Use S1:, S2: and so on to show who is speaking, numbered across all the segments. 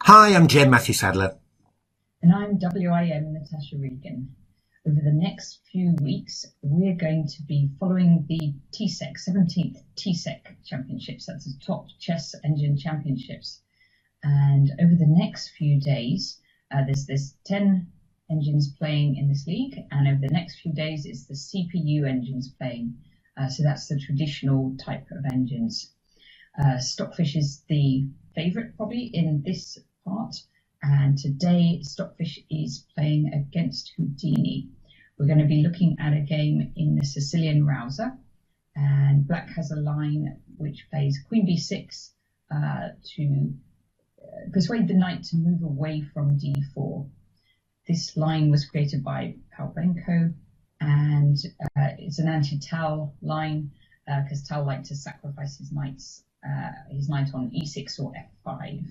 S1: Hi, I'm Jen Matthew Sadler.
S2: And I'm WIM Natasha Regan. Over the next few weeks, we're going to be following the Tcec, 17th Tcec Championships. That's the top chess engine championships. And over the next few days, there's 10 engines playing in this league. And over the next few days, it's the CPU engines playing. So that's the traditional type of engines. Stockfish is the favorite probably in this part. And today Stockfish is playing against Houdini. We're going to be looking at a game in the Sicilian Richter-Rauzer, and black has a line which plays queen b6 to persuade the knight to move away from d4. This line was created by Palbenko, and it's an anti-Tal line because Tal liked to sacrifice his knight on e6 or f5.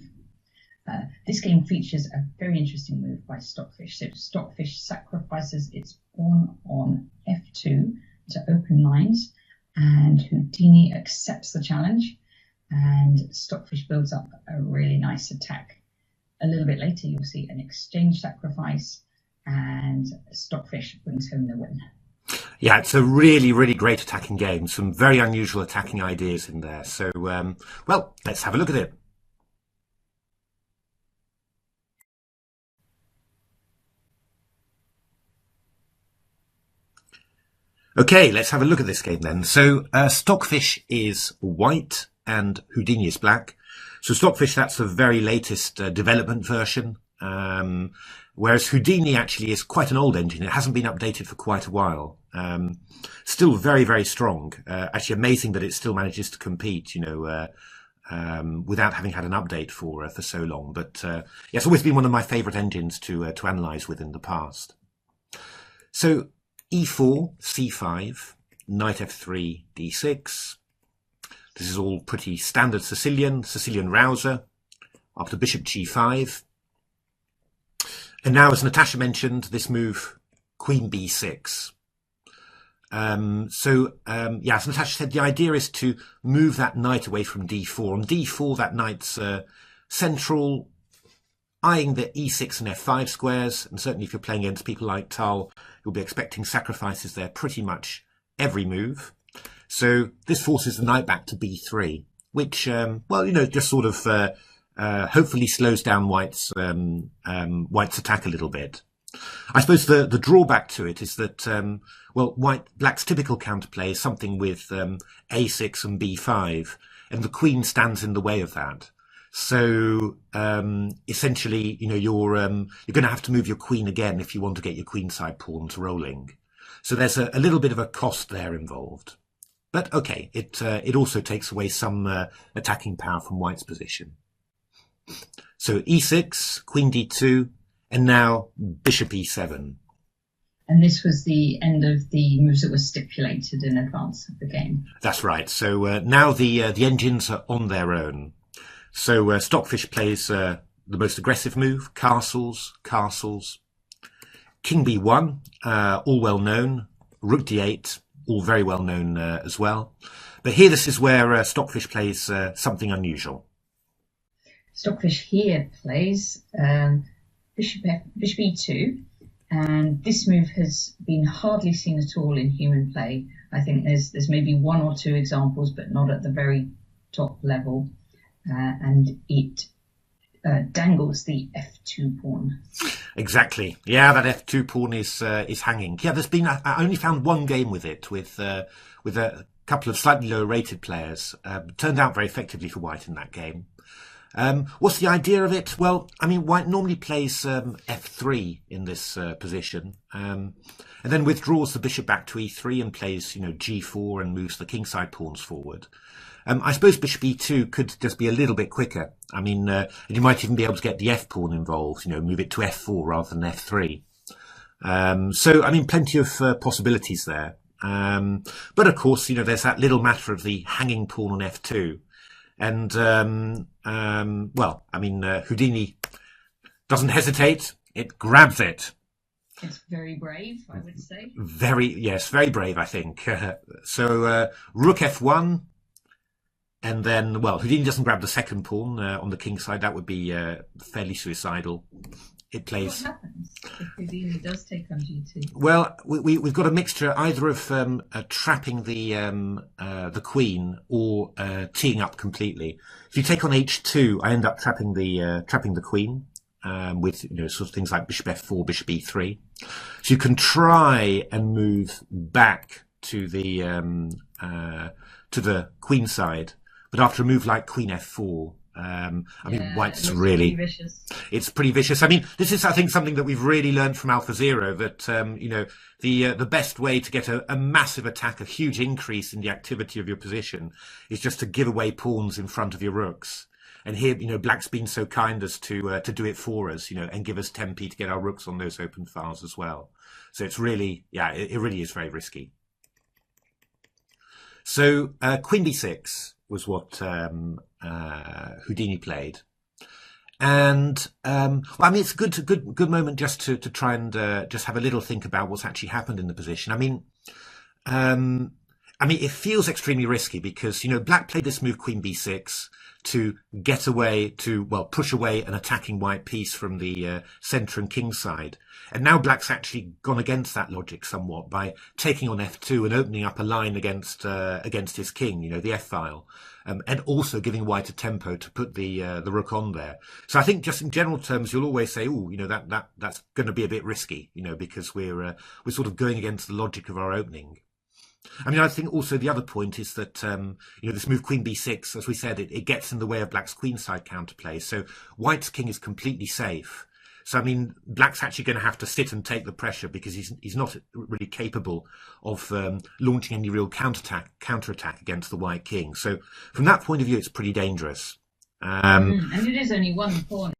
S2: This game features a very interesting move by Stockfish. So Stockfish sacrifices its pawn on f2 to open lines, and Houdini accepts the challenge, and Stockfish builds up a really nice attack. A little bit later, you'll see an exchange sacrifice, and Stockfish brings home the win.
S1: Yeah, it's a really, really great attacking game. Some very unusual attacking ideas in there. So, well, let's have a look at it. Okay, let's have a look at this game then. So Stockfish is white and Houdini is black. So Stockfish, that's the very latest development version, whereas Houdini actually is quite an old engine. It hasn't been updated for quite a while. Still very, very strong. Actually amazing that it still manages to compete, without having had an update for so long. But yeah, it's always been one of my favourite engines to analyse with in the past. So e4, c5, knight f3, d6. This is all pretty standard Sicilian Richter-Rauzer, after bishop g5. And now, as Natasha mentioned, this move, queen b6. Yeah, as Natasha said, the idea is to move that knight away from d4. On d4, that knight's central, eyeing the e6 and f5 squares, and certainly if you're playing against people like Tal, you'll be expecting sacrifices there pretty much every move. So this forces the knight back to b3, which, just sort of hopefully slows down White's attack a little bit. I suppose the drawback to it is that, black's typical counterplay is something with a6 and b5, and the queen stands in the way of that. So essentially, you're going to have to move your queen again if you want to get your queenside pawns rolling. So there's a little bit of a cost there involved. But okay, it also takes away some attacking power from White's position. So e6, queen d2, and now bishop e7.
S2: And this was the end of the moves that were stipulated in advance of the game.
S1: That's right. So now the engines are on their own. So Stockfish plays the most aggressive move, castles, king b1, all well known, rook d8, all very well known as well. But here, this is where Stockfish plays something unusual.
S2: Stockfish here plays bishop e2, and this move has been hardly seen at all in human play. I think there's maybe one or two examples, but not at the very top level. And it dangles the f2 pawn.
S1: Exactly. Yeah, that f2 pawn is hanging. Yeah, I only found one game with it, with a couple of slightly lower rated players. Turned out very effectively for White in that game. What's the idea of it? Well, I mean, White normally plays f3 in this position, and then withdraws the bishop back to e3 and plays, g4 and moves the kingside pawns forward. I suppose bishop e2 could just be a little bit quicker. I mean, you might even be able to get the f pawn involved, move it to f4 rather than f3. So, I mean, plenty of possibilities there. But of course, there's that little matter of the hanging pawn on f2. And, Houdini doesn't hesitate. It grabs it.
S2: It's very brave, I would say.
S1: Very brave, I think. So, rook f1. And then, well, Houdini doesn't grab the second pawn on the king side. That would be fairly suicidal. It plays.
S2: What happens if Houdini does take on G2?
S1: Well, we've got a mixture either of trapping the queen or teeing up completely. If you take on H2, I end up trapping the queen with sort of things like bishop F4, bishop E3. So you can try and move back to the queen side, but after a move like queen F4. I mean, white's really
S2: vicious.
S1: It's pretty vicious. I mean, this is, I think, something that we've really learned from AlphaZero, that, the best way to get a massive attack, a huge increase in the activity of your position, is just to give away pawns in front of your rooks. And here, black's been so kind as to do it for us, and give us 10p to get our rooks on those open files as well. So it's really, it really is very risky. So, Queen B6 was what Houdini played. And, well, I mean, it's a good moment just to try and just have a little think about what's actually happened in the position. I mean, it feels extremely risky because, black played this move Queen B6 to get away, push away an attacking white piece from the centre and king side. And now black's actually gone against that logic somewhat by taking on F2 and opening up a line against his king, the F file, and also giving white a tempo to put the rook on there. So I think just in general terms, you'll always say, that's going to be a bit risky, because we're sort of going against the logic of our opening. I mean, I think also the other point is that, this move Queen B6, as we said, it gets in the way of black's queenside counterplay. So white's king is completely safe. So, I mean, black's actually going to have to sit and take the pressure because he's not really capable of launching any real counterattack against the white king. So from that point of view, it's pretty dangerous.
S2: And it is only one pawn.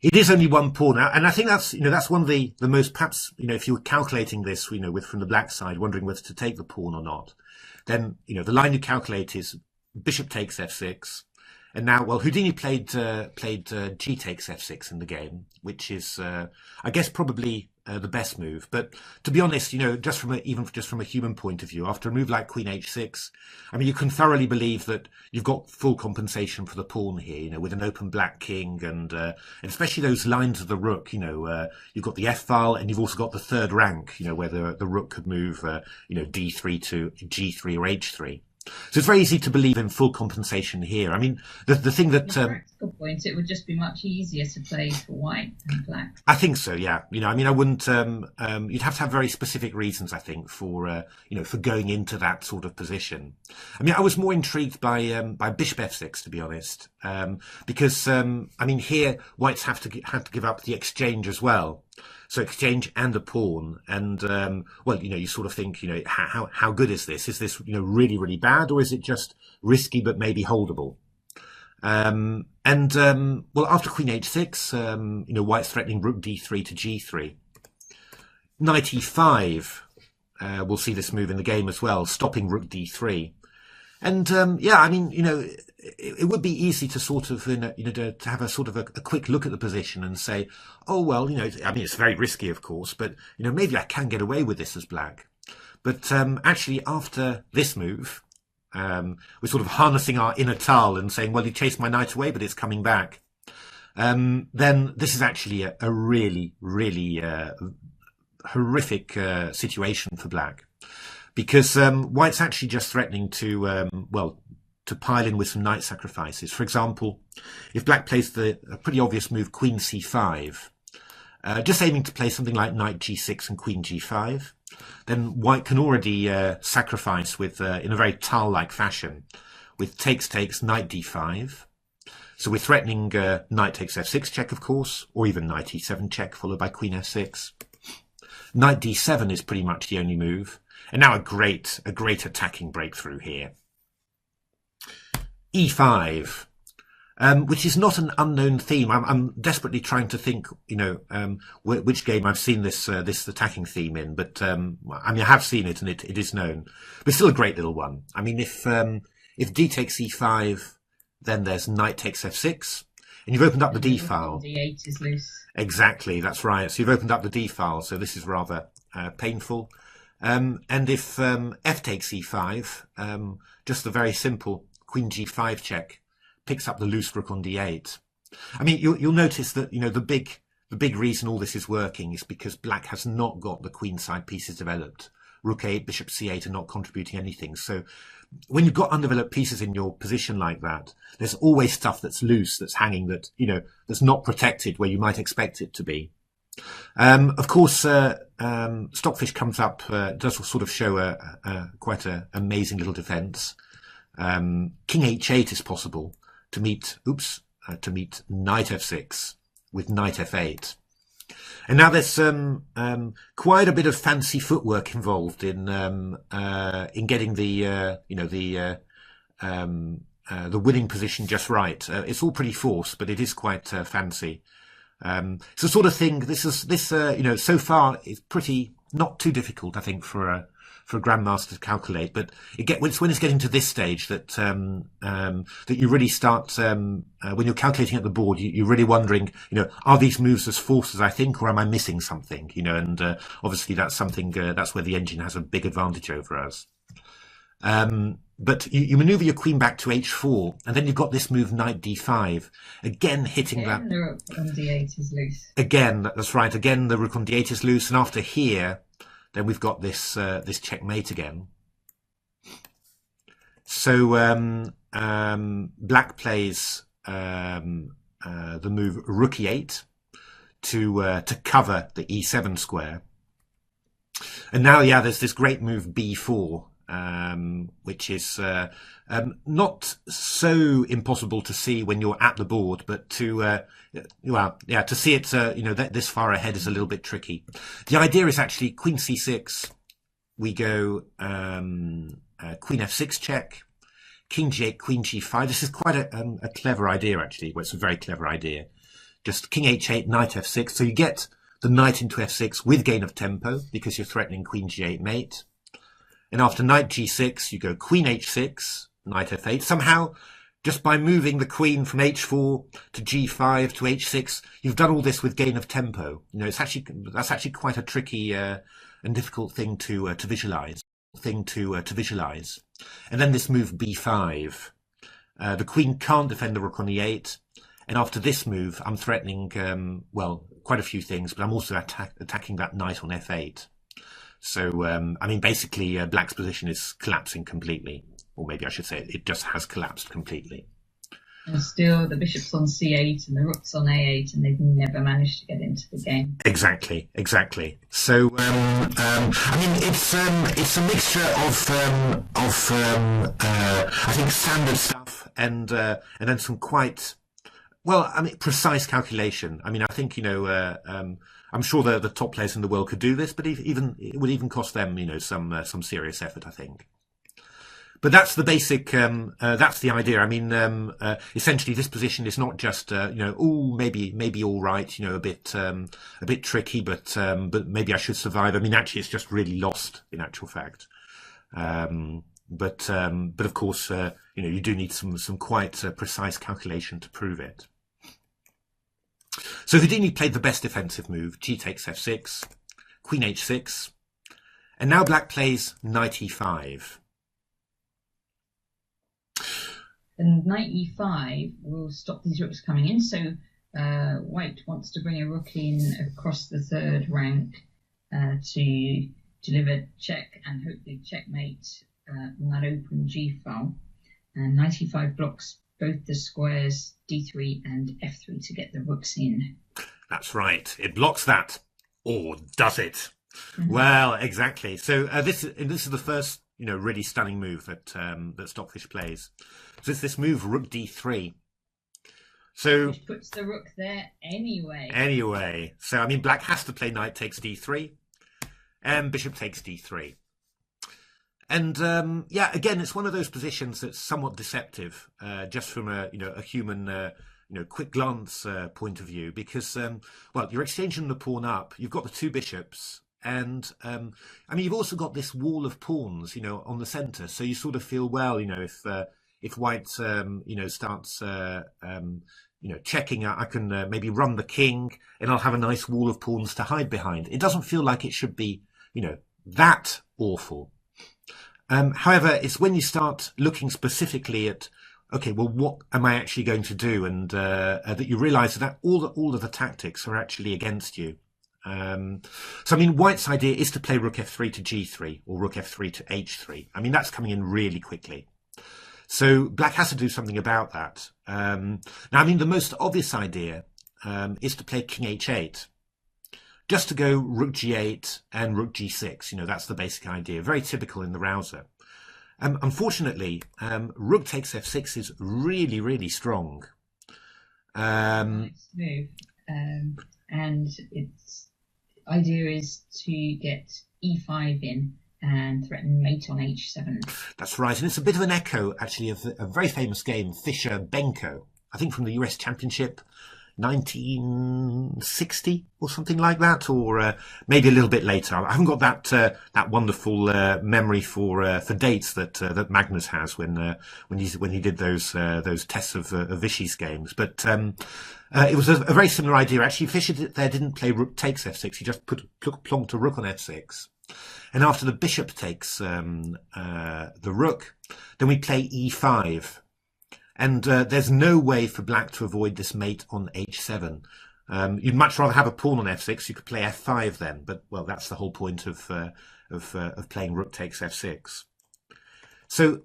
S1: It is only one pawn, and I think that's one of the most, perhaps, if you were calculating this, from the black side, wondering whether to take the pawn or not, then, the line you calculate is bishop takes F6, and now, well, Houdini played G takes F6 in the game, which is, I guess, probably the best move. But to be honest, just from a human point of view, after a move like Queen H6, I mean, you can thoroughly believe that you've got full compensation for the pawn here, with an open black king and especially those lines of the rook, you've got the F file and you've also got the third rank, where the rook could move, D3 to G3 or H3. So it's very easy to believe in full compensation here. I mean, the thing that...
S2: From a practical point, it would just be much easier to play for white than black.
S1: I think so, yeah. I wouldn't... you'd have to have very specific reasons, I think, for going into that sort of position. I mean, I was more intrigued by bishop F6, to be honest, because, here, whites have to give up the exchange as well. So exchange and a pawn, and you sort of think, how good is this? Is this really, really bad, or is it just risky but maybe holdable? After Queen H6, white's threatening Rook D3 to G3. Knight E5, we'll see this move in the game as well, stopping Rook D3. And it would be easy to sort of, to have a sort of a quick look at the position and say, oh, well, it's very risky, of course, but, maybe I can get away with this as black. But actually, after this move, we're sort of harnessing our inner Tal and saying, well, you chased my knight away, but it's coming back. Then this is actually a really, really horrific situation for black. Because white's actually just threatening to pile in with some knight sacrifices. For example, if black plays a pretty obvious move, Queen C5, just aiming to play something like Knight G6 and Queen G5, then white can already sacrifice with in a very Tal-like fashion, with takes, Knight D5. So we're threatening Knight takes F6 check, of course, or even Knight E7 check, followed by Queen F6. Knight D7 is pretty much the only move. And now a great attacking breakthrough here. E5, which is not an unknown theme. I'm desperately trying to think, which game I've seen this attacking theme in. But I have seen it, and it is known. But still a great little one. I mean, if D takes E5, then there's Knight takes F6, and you've opened up the D file.
S2: D8 is loose.
S1: Exactly, that's right. So you've opened up the D file. So this is rather painful. And if f takes e5, just the very simple queen g5 check picks up the loose rook on d8. I mean, you'll notice that, you know, the big reason all this is working is because black has not got the queenside pieces developed. Rook 8, bishop c8 are not contributing anything. So when you've got undeveloped pieces in your position like that, there's always stuff that's loose, that's hanging, that, you know, that's not protected where you might expect it to be. Of course, Stockfish comes up, does sort of show quite an amazing little defense. King h8 is possible to meet knight f6 with knight f8. And now there's quite a bit of fancy footwork involved in getting the winning position just right. It's all pretty forced, but it is quite fancy. It's the sort of thing. This so far is pretty not too difficult, I think, for a grandmaster to calculate. But it's when it's getting to this stage that that you really start when you're calculating at the board, you're really wondering, you know, are these moves as forced as I think, or am I missing something? You know, and obviously that's something that's where the engine has a big advantage over us. But you maneuver your queen back to h4, and then you've got this move knight d5, again hitting that.
S2: The rook on d8 is loose.
S1: Again, that's right. Again, the rook on d8 is loose, and after here, then we've got this this checkmate again. So black plays the move rook e8 to cover the e7 square, and now there's this great move b4. Which is not so impossible to see when you're at the board, but to see it this far ahead is a little bit tricky. The idea is actually queen c6, we go queen f6 check, king g8, queen g5. This is quite a clever idea, actually. Well, it's a very clever idea. Just king h8, knight f6, so you get the knight into f6 with gain of tempo because you're threatening queen g8 mate. And after knight g6, you go queen h6, knight f8. Somehow, just by moving the queen from h4 to g5 to h6, you've done all this with gain of tempo. You know, that's actually quite a tricky and difficult thing to visualize. And then this move b5. The queen can't defend the rook on e8. And after this move, I'm threatening quite a few things, but I'm also attacking that knight on f8. So, I mean, basically, black's position is collapsing completely. Or maybe I should say it just has collapsed completely.
S2: And still, the bishop's on c8 and the rook's on a8, and they've never managed to get into the game.
S1: Exactly. So, I mean, it's a mixture of I think standard stuff and then some quite, precise calculation. I mean, I think, I'm sure the top players in the world could do this, but it would even cost them, some serious effort, I think. But that's the basic, that's the idea. I mean, essentially this position is not just, maybe all right, a bit tricky, but maybe I should survive. I mean, actually it's just really lost in actual fact. But of course, you do need some quite precise calculation to prove it. So Houdini played the best defensive move, g takes f6, queen h6, and now black plays knight e5.
S2: And knight e5 will stop these rooks coming in, so white wants to bring a rook in across the third rank to deliver check and hopefully checkmate on that open g-file. And knight e5 blocks both the squares d3 and f3 to get the rooks in.
S1: That's right. It blocks that. Or does it? Mm-hmm. Well, exactly. So this is the first, really stunning move that Stockfish plays. So it's this move, rook d3. So
S2: which puts the rook there anyway.
S1: Anyway. So, I mean, black has to play knight takes d3 and bishop takes d3. And again, it's one of those positions that's somewhat deceptive, just from a human quick glance point of view, because you're exchanging the pawn up. You've got the two bishops, and you've also got this wall of pawns, on the centre. So you sort of feel, well, if white starts checking, I can maybe run the king, and I'll have a nice wall of pawns to hide behind. It doesn't feel like it should be that awful. However, it's when you start looking specifically at, okay, well, what am I actually going to do? And that you realise that all of the tactics are actually against you. So, I mean, White's idea is to play Rook f3 to g3 or Rook f3 to h3. I mean, that's coming in really quickly. So Black has to do something about that. Now, I mean, the most obvious idea is to play King h8. Just to go Rook g8 and Rook g6. You know, that's the basic idea. Very typical in the Rauzer. Unfortunately, Rook takes f6 is really, really strong.
S2: Nice move. And its idea is to get e5 in and threaten mate on h7.
S1: That's right. And it's a bit of an echo, actually, of a very famous game, Fischer-Benko, I think from the US Championship, 1960 or something like that, or maybe a little bit later. I haven't got that wonderful memory for dates that Magnus has when he did those tests of Vichy's games. But it was a very similar idea. Actually, Fischer there didn't play Rook takes f6. He just plonked a Rook on f6. And after the bishop takes the Rook, then we play e5. And there's no way for Black to avoid this mate on h7. You'd much rather have a pawn on f6. You could play f5 then, but well, that's the whole point of playing Rook takes f6. So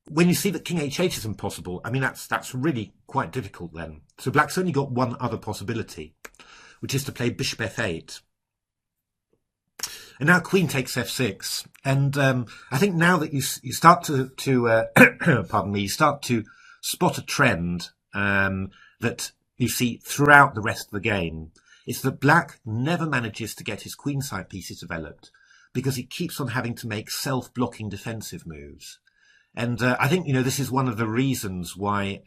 S1: when you see that King h8 is impossible, I mean that's really quite difficult then. So Black's only got one other possibility, which is to play Bishop f8. And now Queen takes f6, and I think now that you start to pardon me, you start to spot a trend that you see throughout the rest of the game. It's that Black never manages to get his queenside pieces developed because he keeps on having to make self-blocking defensive moves. And I think, you know, this is one of the reasons why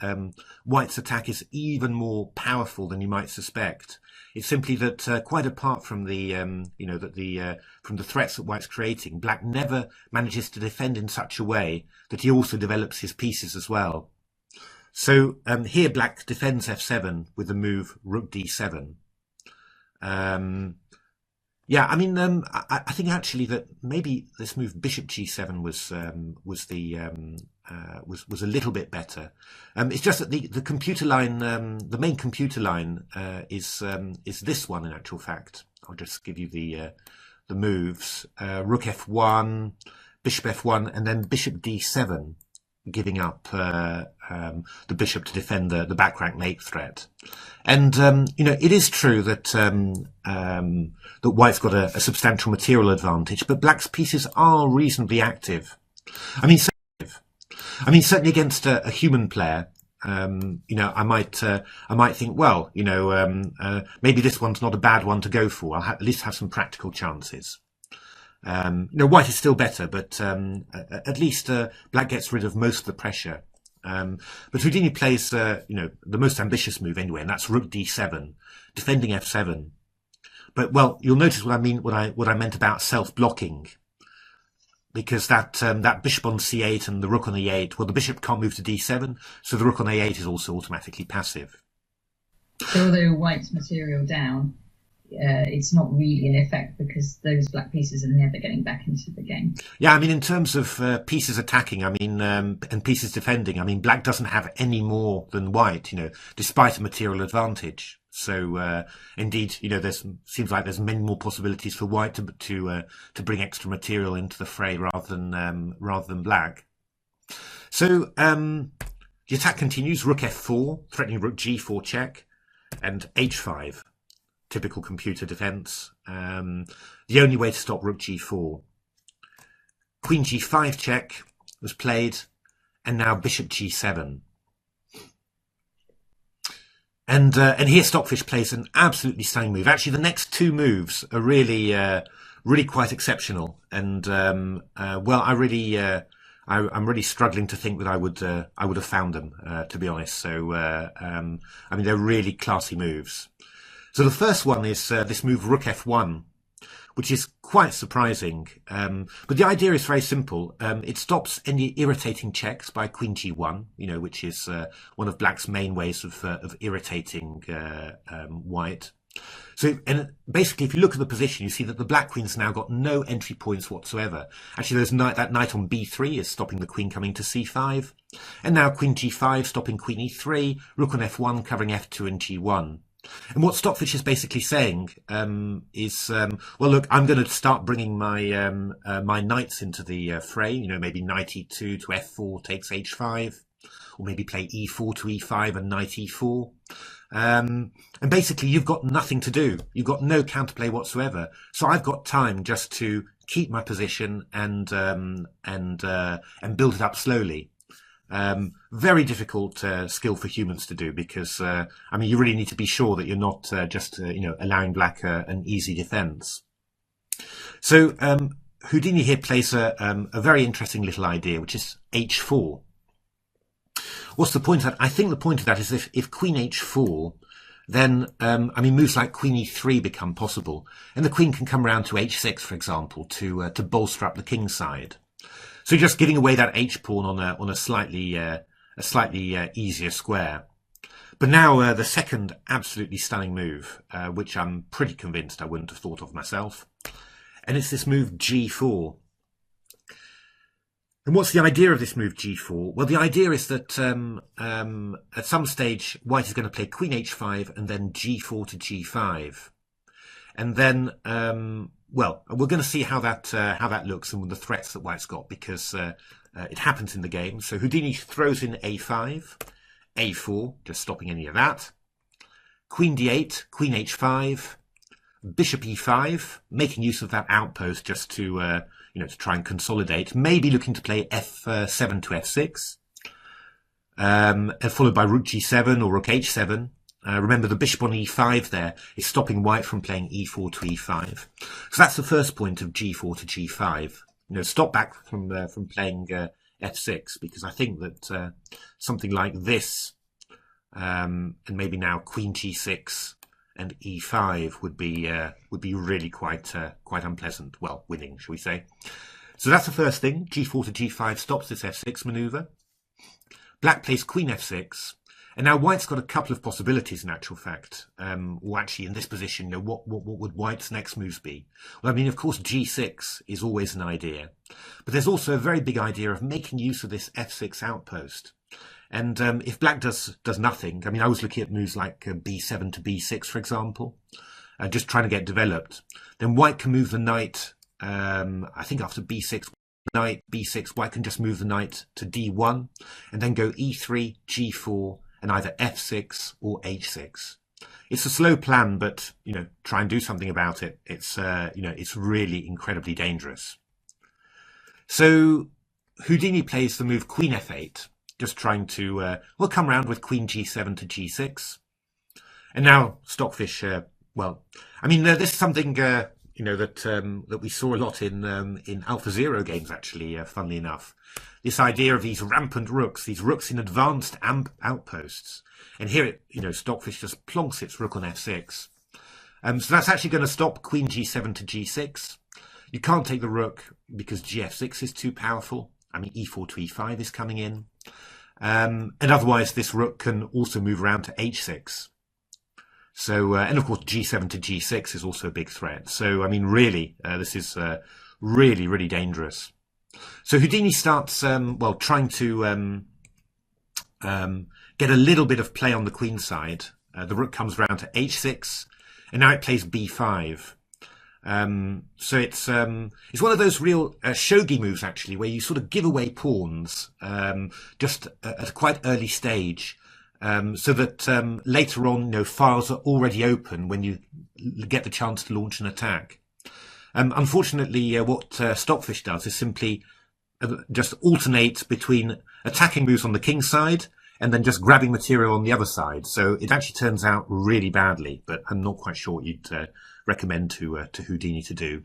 S1: White's attack is even more powerful than you might suspect. It's simply that quite apart from the, from the threats that White's creating, Black never manages to defend in such a way that he also develops his pieces as well. So here Black defends f7 with the move Rook d7. Yeah, I mean, I think actually that maybe this move Bishop g7 was a little bit better. It's just that the computer line, the main computer line, is this one in actual fact. I'll just give you the moves: Rook f1, Bishop f1, and then Bishop d7. Giving up the bishop to defend the back rank mate threat. And you know, it is true that that White's got a substantial material advantage, but Black's pieces are reasonably active. I mean certainly against a human player, you know, I might think, well, you know, maybe this one's not a bad one to go for. I'll at least have some practical chances. No, White is still better, but at least Black gets rid of most of the pressure. But Houdini plays, you know, the most ambitious move anyway, and that's Rook d7, defending f7. But well, you'll notice what I mean, what I meant about self-blocking, because that bishop on c8 and the Rook on e8. Well, the bishop can't move to d7, so the Rook on a8 is also automatically passive.
S2: So although White's material down, it's not really an effect because those Black pieces are never getting back into the game. Yeah,
S1: I mean, in terms of pieces attacking, I mean, and pieces defending, I mean, Black doesn't have any more than White, you know, despite a material advantage. So, indeed, you know, seems like there's many more possibilities for White to bring extra material into the fray rather than Black. So, the attack continues. Rook f4, threatening Rook g4 check, and h5. Typical computer defense. The only way to stop Rook g4. Queen g5 check was played, and now Bishop g7. And here Stockfish plays an absolutely stunning move. Actually, the next two moves are really quite exceptional. And well, I'm really struggling to think that I would have found them, to be honest. So I mean, they're really classy moves. So the first one is this move Rook f1, which is quite surprising. But the idea is very simple. It stops any irritating checks by Queen g1, you know, which is one of Black's main ways of irritating White. So, and basically, if you look at the position, you see that the black queen's now got no entry points whatsoever. Actually, that knight on b3 is stopping the queen coming to c5. And now queen g5, stopping queen e3, rook on f1, covering f2 and g1. And what Stockfish is basically saying is, well, look, I'm going to start bringing my my knights into the fray. You know, maybe knight e2 to f4 takes h5, or maybe play e4 to e5 and knight e4. And basically, you've got nothing to do. You've got no counterplay whatsoever. So I've got time just to keep my position and build it up slowly. Very difficult skill for humans to do because, I mean, you really need to be sure that you're not just, you know, allowing black an easy defense. So Houdini here plays a very interesting little idea, which is h4. What's the point of that? I think the point of that is if queen h4, then, I mean, moves like queen e3 become possible. And the queen can come around to h6, for example, to bolster up the king side. So just giving away that h-pawn on a slightly easier square. But now the second absolutely stunning move, which I'm pretty convinced I wouldn't have thought of myself. And it's this move g4. And what's the idea of this move g4? Well, the idea is that at some stage, white is going to play queen h5 and then g4 to g5. And then, well, we're going to see how that looks and the threats that white's got, because it happens in the game. So Houdini throws in a5, a4, just stopping any of that. Queen d8, queen h5, bishop e5, making use of that outpost just to, you know, to try and consolidate. Maybe looking to play f7 to f6, and followed by rook g7 or rook h7. Remember, the bishop on e5 there is stopping white from playing e4 to e5. So that's the first point of g4 to g5. You know, stop back from playing f6, because I think that something like this, and maybe now queen g6 and e5 would be really quite unpleasant. Well, winning, shall we say? So that's the first thing. G4 to g5 stops this f6 maneuver. Black plays queen f6. And now white's got a couple of possibilities in actual fact. Or actually in this position, you know, what would white's next moves be? Well, I mean, of course, g6 is always an idea. But there's also a very big idea of making use of this f6 outpost. And if black does nothing, I mean, I was looking at moves like b7 to b6, for example, just trying to get developed. Then white can move the knight, I think after b6, knight b6, white can just move the knight to d1, and then go e3, g4, and either f6 or h6. It's a slow plan, but, you know, try and do something about it. It's, you know, it's really incredibly dangerous. So Houdini plays the move queen f8, just trying to, well, come around with queen g7 to g6. And now Stockfish, well, I mean, this is something, you know, that we saw a lot in AlphaZero games, actually, funnily enough. This idea of these rampant rooks, these rooks in advanced outposts. And here, you know, Stockfish just plonks its rook on f6. So that's actually going to stop queen g7 to g6. You can't take the rook because gf6 is too powerful. I mean, e4 to e5 is coming in. And otherwise, this rook can also move around to h6. So, and of course, g7 to g6 is also a big threat. So, I mean, really, this is really, really dangerous. So Houdini starts, well, trying to get a little bit of play on the queen side. The rook comes round to h6, and now it plays b5. So it's one of those real shogi moves, actually, where you sort of give away pawns just at a quite early stage, so that later on, you know, files are already open when you get the chance to launch an attack. Unfortunately, what Stockfish does is simply just alternate between attacking moves on the king side and then just grabbing material on the other side. So it actually turns out really badly, but I'm not quite sure what you'd recommend to Houdini to do.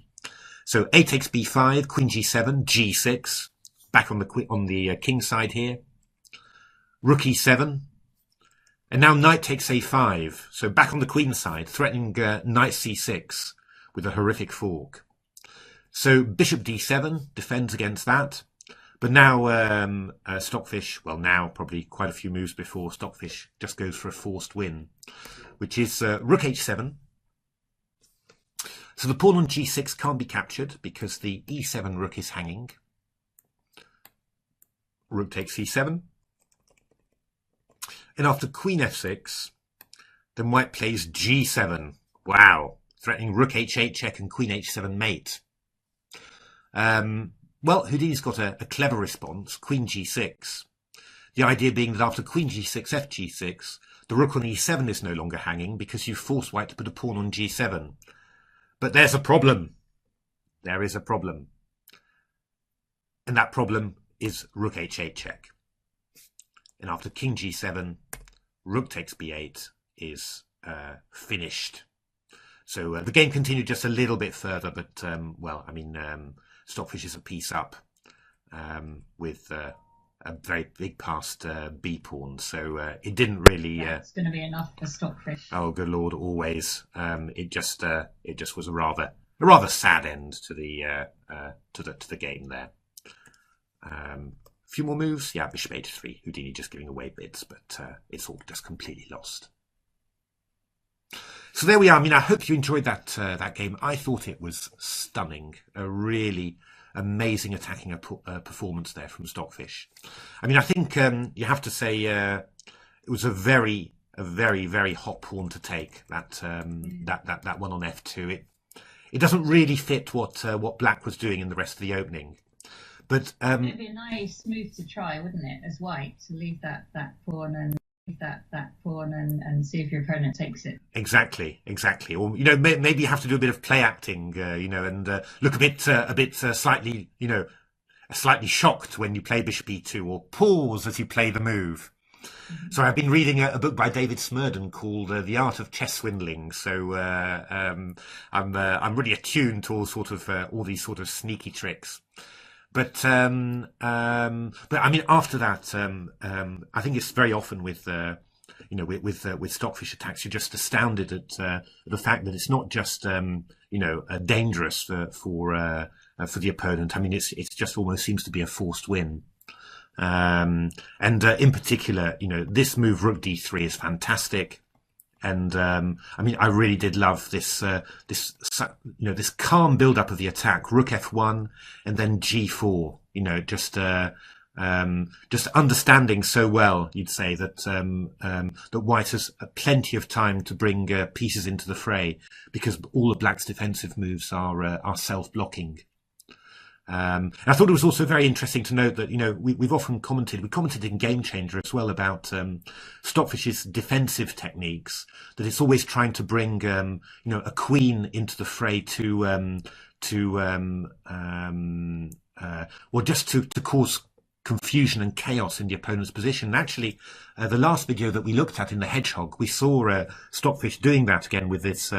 S1: So a takes b5, queen g7, g6, back on the king side here. Rook e7, and now knight takes a5. So back on the queen side, threatening knight c6 with a horrific fork. So bishop d7 defends against that. But now Stockfish, well, now probably quite a few moves before, Stockfish just goes for a forced win, which is rook h7. So the pawn on g6 can't be captured because the e7 rook is hanging. Rook takes c7. And after queen f6, then white plays g7. Wow. Threatening rook h8 check and queen h7 mate. Well, Houdini's got a clever response, queen g6. The idea being that after queen g6, f g6, the rook on e7 is no longer hanging because you force white to put a pawn on g7. But there's a problem. There is a problem. And that problem is rook h8 check. And after king g7, rook takes b8 is finished. So the game continued just a little bit further, but, well, I mean, Stockfish is a piece up with a very big passed b pawn, so it didn't really.
S2: It's going to be enough for Stockfish.
S1: Oh, good lord! Always. It just was a rather sad end to the game there. A few more moves. Yeah, bishop h3. Houdini just giving away bits, but it's all just completely lost. So there we are. I mean, I hope you enjoyed that game. I thought it was stunning. A really amazing attacking performance there from Stockfish. I mean, I think you have to say it was a very, very hot pawn to take. That one on f2. It doesn't really fit what Black was doing in the rest of the opening. But
S2: it'd be a nice move to try, wouldn't it, as white, to leave that pawn and that pawn and see if your opponent takes it.
S1: Exactly. Or maybe you have to do a bit of play acting, and look a bit slightly, slightly shocked when you play bishop e2, or pause as you play the move. So I've been reading a book by David Smurden called The Art of Chess Swindling. So I'm really attuned to all these sort of sneaky tricks. But I mean, after that, I think it's very often with Stockfish attacks, you're just astounded at the fact that it's not just dangerous for the opponent. I mean, it's just almost seems to be a forced win. And in particular, this move rook d3 is fantastic. And I mean, I really did love this this calm build up of the attack. Rook f1 and then g4. Just understanding so well, you'd say that that white has plenty of time to bring pieces into the fray because all of Black's defensive moves are self-blocking. And I thought it was also very interesting to note that, we've often commented in Game Changer as well about Stockfish's defensive techniques, that it's always trying to bring, a queen into the fray just to cause confusion and chaos in the opponent's position. And actually, the last video that we looked at in the Hedgehog, we saw Stockfish doing that again with this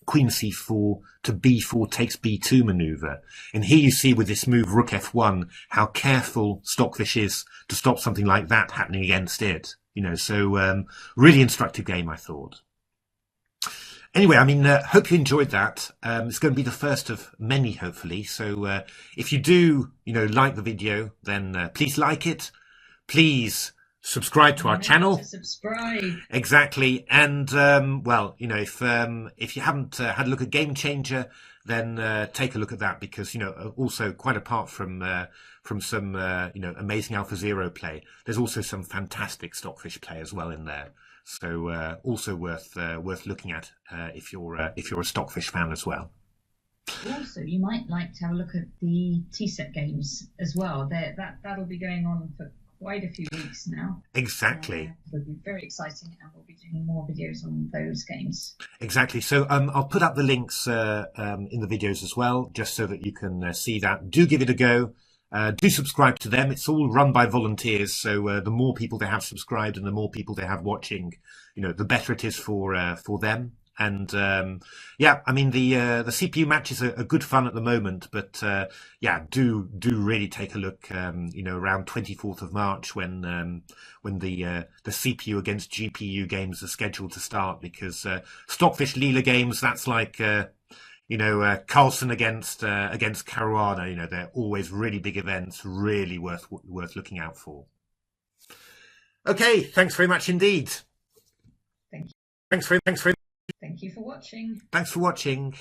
S1: queen c4 to b4 takes b2 maneuver. And here you see with this move rook f1 how careful Stockfish is to stop something like that happening against it. So really instructive game, I thought. Anyway, I mean, hope you enjoyed that. It's going to be the first of many, hopefully. So if you do, like the video, then please like it. Please subscribe to our channel.
S2: Subscribe. Exactly.
S1: And, if you haven't had a look at Game Changer, then take a look at that because, also quite apart from some, amazing AlphaZero play, there's also some fantastic Stockfish play as well in there. So also worth looking at if you're a Stockfish fan as well.
S2: Also, you might like to have a look at the Tcec games as well. That'll be going on for quite a few weeks now.
S1: Exactly.
S2: It'll be very exciting, and we'll be doing more videos on those games.
S1: Exactly. So I'll put up the links in the videos as well, just so that you can see that. Do give it a go. Do subscribe to them. It's all run by volunteers, so the more people they have subscribed and the more people they have watching, the better it is for them. And yeah, I mean the CPU matches are good fun at the moment, but yeah, do really take a look. Around 24th of March when the CPU against GPU games are scheduled to start, because Stockfish Leela games, that's like Carlsen against Caruana. They're always really big events, really worth looking out for. Okay, thanks very much indeed.
S2: Thank you.
S1: Thanks for
S2: Thank you for watching.
S1: Thanks for watching.